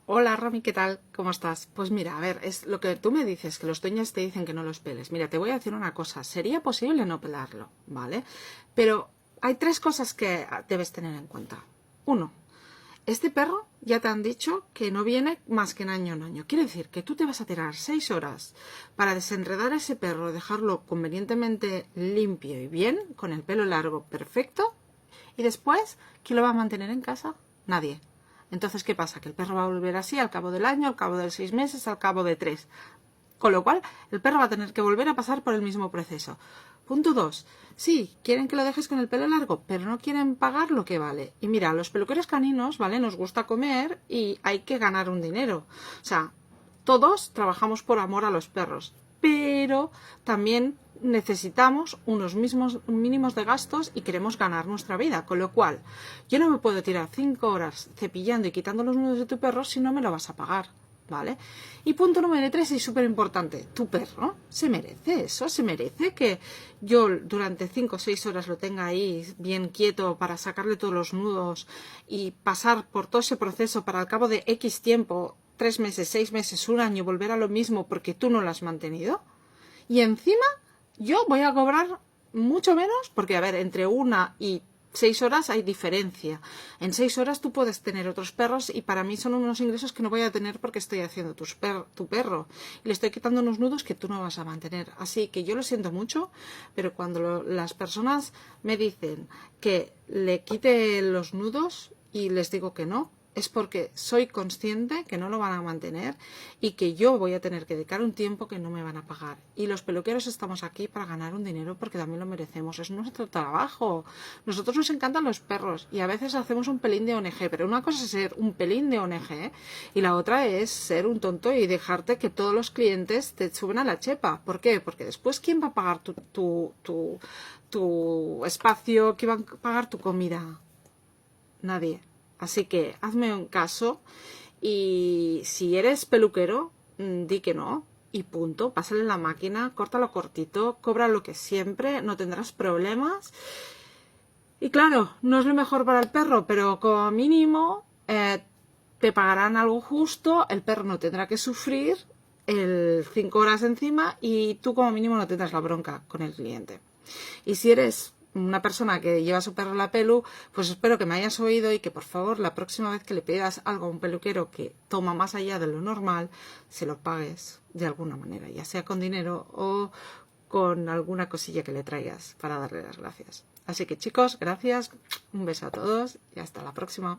Hola Romy, ¿qué tal? ¿Cómo estás? Pues mira, a ver, es lo que tú me dices, que los dueños te dicen que no los peles. Mira, te voy a decir una cosa, sería posible no pelarlo, ¿vale? Pero hay tres cosas que debes tener en cuenta. Uno, este perro ya te han dicho que no viene más que en año en año. Quiere decir que tú te vas a tirar 6 horas para desenredar a ese perro, dejarlo convenientemente limpio y bien, con el pelo largo perfecto, y después, ¿quién lo va a mantener en casa? Nadie. Entonces, ¿qué pasa? Que el perro va a volver así al cabo del año, al cabo de 6 meses, al cabo de 3. Con lo cual, el perro va a tener que volver a pasar por el mismo proceso. Punto 2. Sí, quieren que lo dejes con el pelo largo, pero no quieren pagar lo que vale. Y mira, los peluqueros caninos, ¿vale? Nos gusta comer y hay que ganar un dinero. O sea, todos trabajamos por amor a los perros, pero también necesitamos unos mínimos de gastos y queremos ganar nuestra vida, con lo cual yo no me puedo tirar 5 horas cepillando y quitando los nudos de tu perro si no me lo vas a pagar, ¿vale? Y punto número 3 y súper importante, tu perro se merece eso, se merece que yo durante 5 o 6 horas lo tenga ahí bien quieto para sacarle todos los nudos y pasar por todo ese proceso para al cabo de X tiempo, 3 meses, 6 meses, un año, volver a lo mismo porque tú no lo has mantenido. Y encima yo voy a cobrar mucho menos porque, a ver, entre 1 y 6 horas hay diferencia. En 6 horas tú puedes tener otros perros y para mí son unos ingresos que no voy a tener porque estoy haciendo tu perro y le estoy quitando unos nudos que tú no vas a mantener. Así que yo lo siento mucho, pero cuando las personas me dicen que le quite los nudos y les digo que no, es porque soy consciente que no lo van a mantener y que yo voy a tener que dedicar un tiempo que no me van a pagar. Y los peluqueros estamos aquí para ganar un dinero porque también lo merecemos. Es nuestro trabajo. Nosotros nos encantan los perros y a veces hacemos un pelín de ONG, pero una cosa es ser un pelín de ONG y la otra es ser un tonto y dejarte que todos los clientes te suben a la chepa. ¿Por qué? Porque después, ¿quién va a pagar tu espacio? ¿Quién va a pagar tu comida? Nadie. Así que hazme un caso y si eres peluquero, di que no y punto. Pásale la máquina, córtalo cortito, cobra lo que siempre, no tendrás problemas. Y claro, no es lo mejor para el perro, pero como mínimo te pagarán algo justo, el perro no tendrá que sufrir el 5 horas encima y tú como mínimo no tendrás la bronca con el cliente. Y si eres una persona que lleva a su perro la pelu, pues espero que me hayas oído y que por favor la próxima vez que le pidas algo a un peluquero que toma más allá de lo normal, se lo pagues de alguna manera, ya sea con dinero o con alguna cosilla que le traigas para darle las gracias. Así que chicos, gracias, un beso a todos y hasta la próxima.